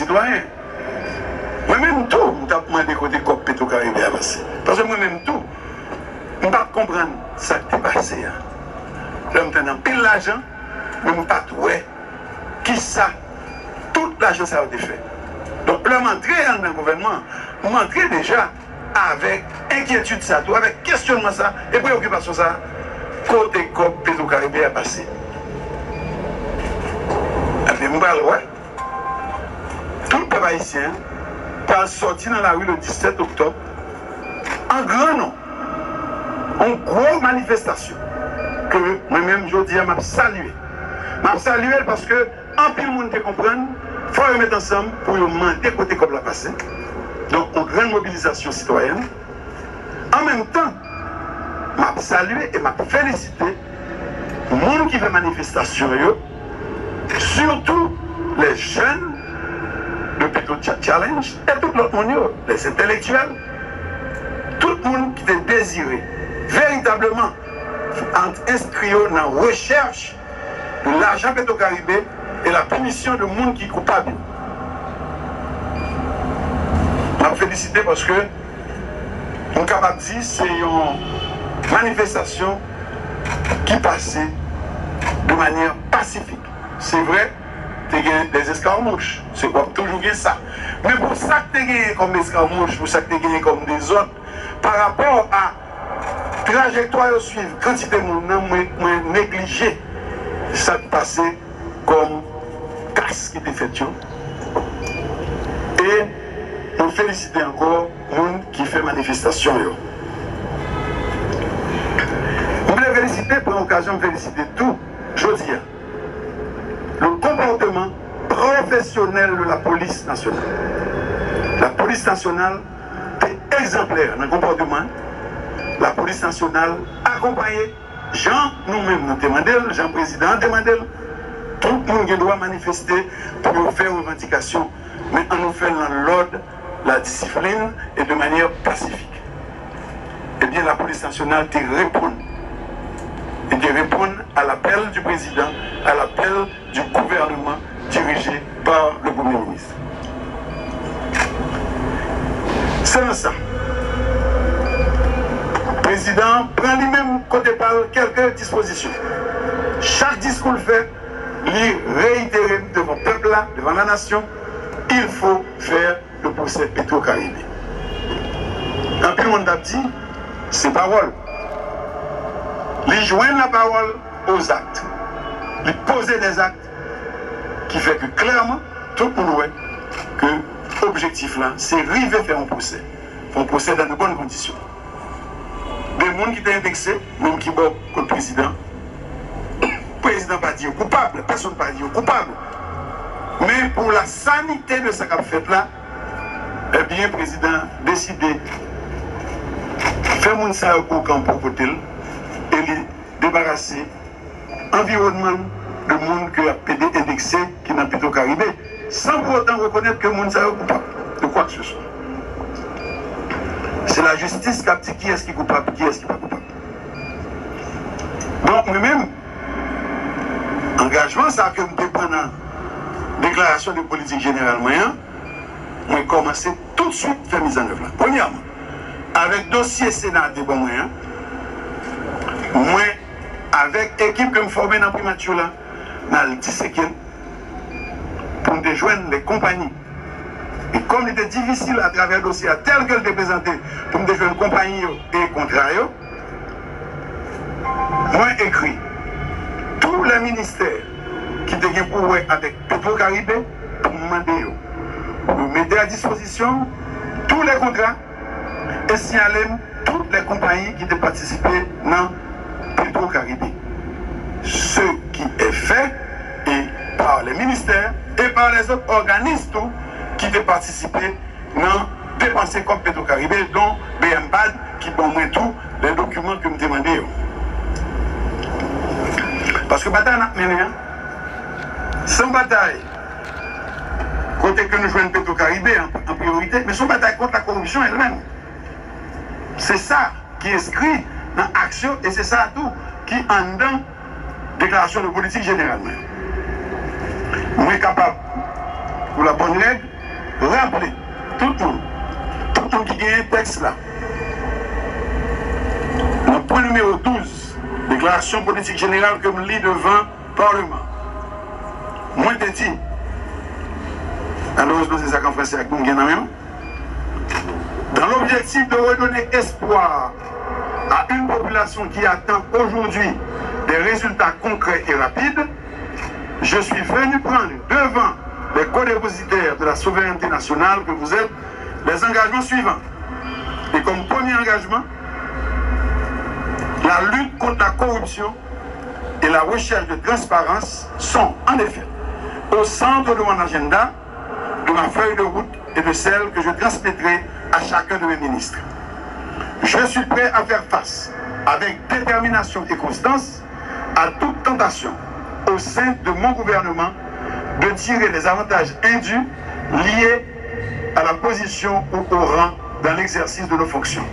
citoyen. Moi-même tout, je me demandé côté COP Petro-Caribé à passer. Parce que moi-même tout, je ne peux pas comprendre ce qui est passé. Je me donne pile l'argent, mais je ne peux pas trouver qui ça, tout l'argent ça a été fait. Donc, là, m'entrer dans le gouvernement, m'entrer déjà avec inquiétude ça, tout, avec questionnement ça, et préoccupation ça, côté COP Petro-Caribé à passer. Et puis, ouais, tout le peuple haïtien est sorti dans la rue le 17 octobre, en grand nom, en grosse manifestation, que moi-même, je dis, je salué. Je salué parce que, en pile, le monde te comprenne, il faut les mettre ensemble pour demander côté comme la passé. Donc, une grande mobilisation citoyenne. En même temps, je salué et je félicité le monde qui fait manifestation, surtout les jeunes de Petro Challenge et tout l'autre monde, les intellectuels, tout le monde qui était désiré véritablement inscrit dans la recherche de l'argent Petro-Caribé et la punition de monde qui est coupable. Je me félicite parce que on est capable de dire que c'est une manifestation qui passait de manière pacifique. C'est vrai, tu as des escarmouches, c'est toujours ça. Mais pour ça que tu as gagné comme escarmouches, pour ça que tu as gagné comme des autres, par rapport à la trajectoire à suivre, quantité de monde négligé, ça passait comme casse qui était fait. Et on félicite encore les gens qui fait manifestation. Je voulais féliciter, pour l'occasion de féliciter tout, je dis, le comportement professionnel de la police nationale. La police nationale est exemplaire dans le comportement. La police nationale accompagnée, Jean, nous-mêmes nous demandons, Jean président demandé, tout le monde doit manifester pour faire une revendication, mais en nous faisant dans l'ordre, la discipline et de manière pacifique. Eh bien, la police nationale te répond. Et te répond à l'appel du président, à l'appel du gouvernement dirigé par le Premier ministre. C'est ça. Le président prend lui-même côté par quelques dispositions. Chaque discours fait, lui réitérer devant le peuple, là, devant la nation, il faut faire le procès Petro-Caribé. Un peu, on a dit, c'est parole. Lui joindre la parole aux actes. Lui poser des actes qui fait que clairement, tout le monde voit que l'objectif là, c'est arriver à faire un procès. Faire un procès dans de bonnes conditions. Des gens qui étaient indexés, même qui sont contre le président, le président n'a pas dit coupable, personne n'a pas dit coupable. Mais pour la sanité de ce qu'a fait là, eh bien, le président a décidé de faire mon ça au camp pour côté et de débarrasser l'environnement de monde qui a été indexé, qui n'a plutôt qu'arrivé, sans pour autant reconnaître que le monde est coupable de quoi que ce soit. C'est la justice qui a dit qui est-ce qui est coupable, qui est-ce qui n'est pas coupable. Donc, moi-même, engagement, ça que je prends dans déclaration de politique générale moyen, on a commencé tout de suite à faire mise en œuvre. Premièrement, avec dossier Sénat des bons moyens, moi, avec l'équipe que je me formais dans la primature, là, dans le 17e, pour me joindre les compagnies. Et comme il était difficile à travers le dossier tel que je l'ai présenté, pour me joindre les compagnies et contrats, moi, écrit tous les ministères qui étaient pour avec Petro-Caribé pour me demander de mettre à disposition tous les contrats et signaler toutes les compagnies qui étaient participées dans Petro-Caribé. Ce qui est fait et par les ministères et par les autres organismes qui étaient participés dans dépenser comme Petro-Caribé, dont BMBAD qui ont moins tous les documents que me demandez. Parce que bataille n'a mené, sans bataille, côté que nous jouons Petro-Caribé en priorité, mais sans bataille contre la corruption elle-même. C'est ça qui est inscrit dans l'action et c'est ça tout qui est en dedans déclaration de politique générale. Nous sommes capables, pour la bonne règle, rappeler tout le monde qui gagne un texte là. Le point numéro 12, déclaration politique générale que je lis devant le Parlement. Moi, je dis, alors c'est ça qu'en français avec nous, dans l'objectif de redonner espoir à une population qui attend aujourd'hui des résultats concrets et rapides, je suis venu prendre devant les co-dépositaires de la souveraineté nationale que vous êtes les engagements suivants. Et comme premier engagement, la lutte contre la corruption et la recherche de transparence sont en effet au centre de mon agenda, de ma feuille de route et de celle que je transmettrai à chacun de mes ministres. Je suis prêt à faire face avec détermination et constance à toute tentation au sein de mon gouvernement de tirer les avantages indus liés à la position ou au rang dans l'exercice de nos fonctions.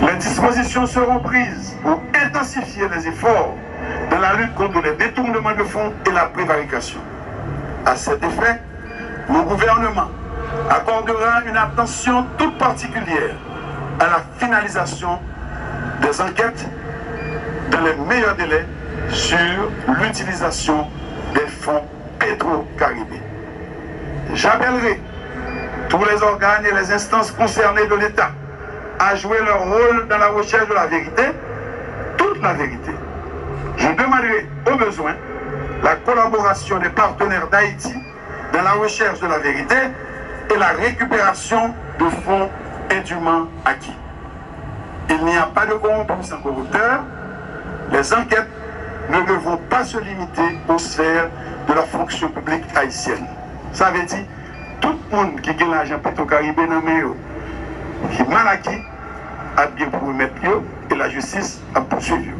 Les dispositions seront prises pour intensifier les efforts dans la lutte contre les détournements de fonds et la prévarication. À cet effet, mon gouvernement accordera une attention toute particulière à la finalisation des enquêtes dans les meilleurs délais sur l'utilisation des fonds Petro-Caribé. J'appellerai tous les organes et les instances concernées de l'État à jouer leur rôle dans la recherche de la vérité, toute la vérité. Je demanderai au besoin la collaboration des partenaires d'Haïti dans la recherche de la vérité et la récupération de fonds indûment acquis. Il n'y a pas de corrompu sans corrupteur. Les enquêtes ne devront pas se limiter aux sphères de la fonction publique haïtienne. Ça veut dire, tout le monde qui gagne l'argent Petro-Caribé dans le qui est mal acquis, a bien pour remettre et la justice a poursuivi.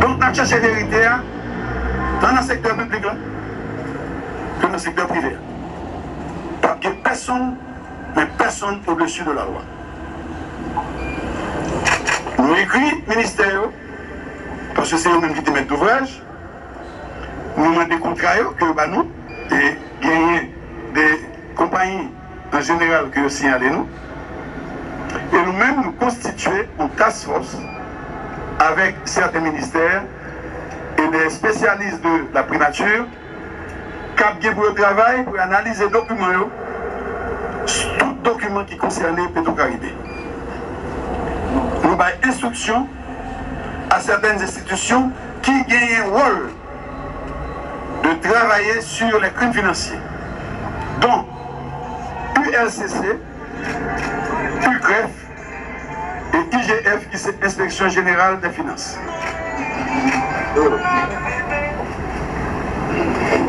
Donc, nous cherchons la vérité dans le secteur public là, que dans le secteur privé. Parce que personne, mais personne au-dessus de la loi. Nous écrivons ministère, parce que c'est eux-mêmes qui te mettent d'ouvrage, nous demandons des contrats que nous, et gagner des compagnies en général que nous signalons nous. Et nous-mêmes nous constituer une task force avec certains ministères et des spécialistes de la primature qui ont pour le travail pour analyser les documents, tout document qui concernait Petro-Caribé. Nous avons instruction à certaines institutions qui gagnent un rôle de travailler sur les crimes financiers, dont ULCC, UCREF et IGF, qui c'est Inspection Générale des Finances. Nous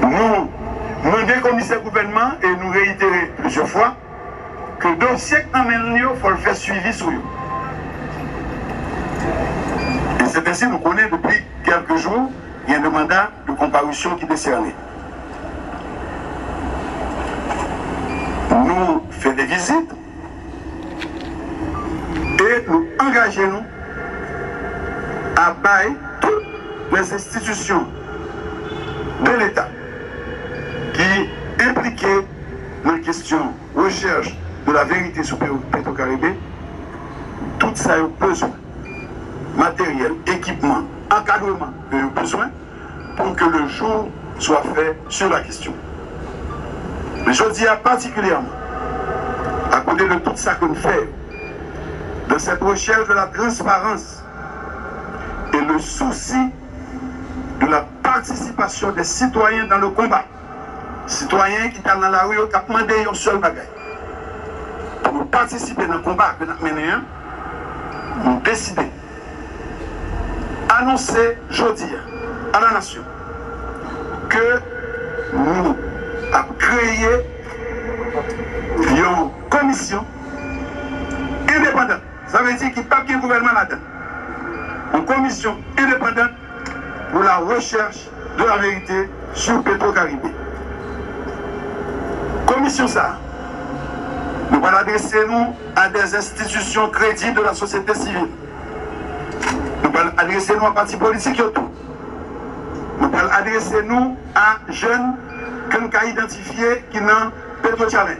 demandons au commissaire gouvernement et nous réitérer plusieurs fois que le dossier il faut le faire suivi sur eux. Et c'est ainsi que nous connaissons depuis quelques jours, il y a un mandat de comparution qui est décerné. Nous faisons des visites et nous engageons à bailler toutes les institutions de l'État qui impliquaient dans la question recherche de la vérité sur Petro-Caribé, tout ça a besoin, matériel, équipement, encadrement que nous avons besoin pour que le jour soit fait sur la question. Mais je dis particulièrement, à côté de tout ça que nous faisons, de cette recherche de la transparence et le souci de la participation des citoyens dans le combat. Citoyens qui sont dans la rue, qui ont demandé un seul bagage. Pour participer dans le combat que nous avons mené, nous avons décidé d'annoncer aujourd'hui à la nation que nous avons créé une commission indépendante. Ça veut dire qu'il n'y a pas de gouvernement là-dedans. Une commission indépendante pour la recherche de la vérité sur Petro-Caribé. Commission ça, nous allons adresser nous à des institutions crédibles de la société civile. Nous allons adresser nous à partis politiques et tout. Nous allons adresser nous à jeunes que nous avons identifié qui dans Petro Challenge.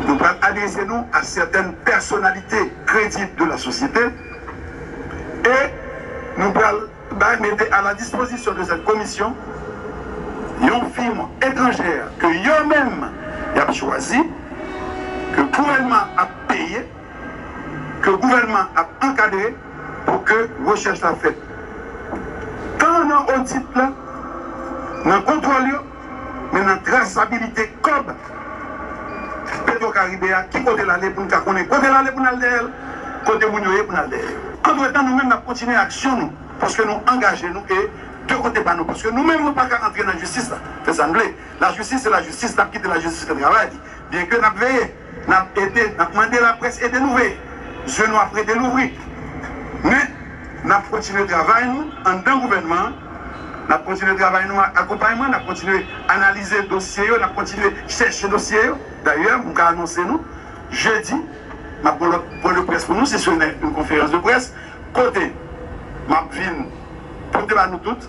Nous allons adresser nous à certaines personnalités crédibles de la société et nous allons mettre à la disposition de cette commission une firme étrangère que eux-mêmes ont choisi, que le gouvernement a payé, que le gouvernement a encadré pour que la recherche soit faite. Quand on a audit là, dans le contrôle, mais dans la traçabilité comme Petro-Caribéa, qui côté l'aller pour nous connaître, côté l'aller pour nous aller, côté mounioyer pour nous aller. Entre-temps, nous-mêmes, nous continuons l'action, parce que nous engageons nous et de côté pas nous, parce que nous-mêmes, nous ne pouvons pas entrer dans la justice. La justice, c'est la justice, nous avons quitté la justice de travail. Bien que nous avons veillé, nous avons demandé à la presse et de nous veiller. Je nous après de l'ouvrir. Mais nous avons continué le travail, nous, en d'un gouvernement. Nous avons continué le travail, nous, accompagnement, nous avons continué à analyser le dossier, nous avons continué à chercher le dossier. D'ailleurs, nous avons annoncé nous, jeudi, pour le presse pour nous, c'est une conférence de presse. Côté, ma ville, pour nous toutes,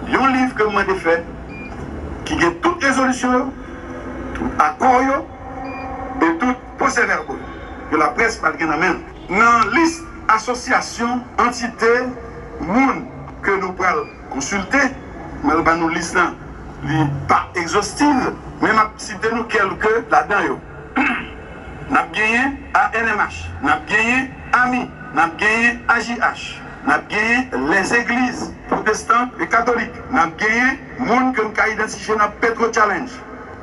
il y a un livre que moi j'ai fait, qui a toute résolution, tout accord et tout procès-verbal que la presse parle de même. Dans la liste association, entité, monde que nous pouvons consulter, mais nous liste n'est pas exhaustive, mais je cite nous quelques là-dedans. Nous avons gagné ANMH, nous avons gagné AMI, nous avons gagné AJH, nous avons gagné les églises protestantes et catholiques, nous avons gagné les gens que nous avons identifié dans Petro Challenge.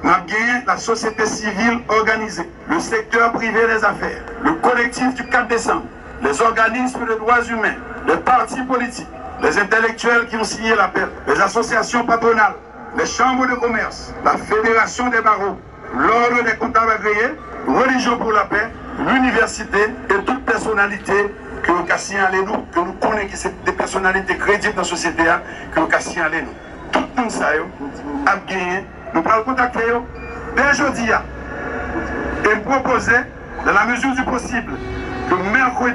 Nous avons gagné la société civile organisée, le secteur privé des affaires, le collectif du 4 décembre, les organismes de droits humains, les partis politiques, les intellectuels qui ont signé l'appel, les associations patronales, les chambres de commerce, la fédération des barreaux, l'ordre des comptables agréés, Religion pour la paix, l'université et toute personnalité que nous avons signalé nous, que nous connaissons qui sont des personnalités crédibles dans la société, que nous avons signalé nous. Tout le monde ça a gagné. Nous allons contacter dès aujourd'hui et proposer, dans la mesure du possible, que mercredi.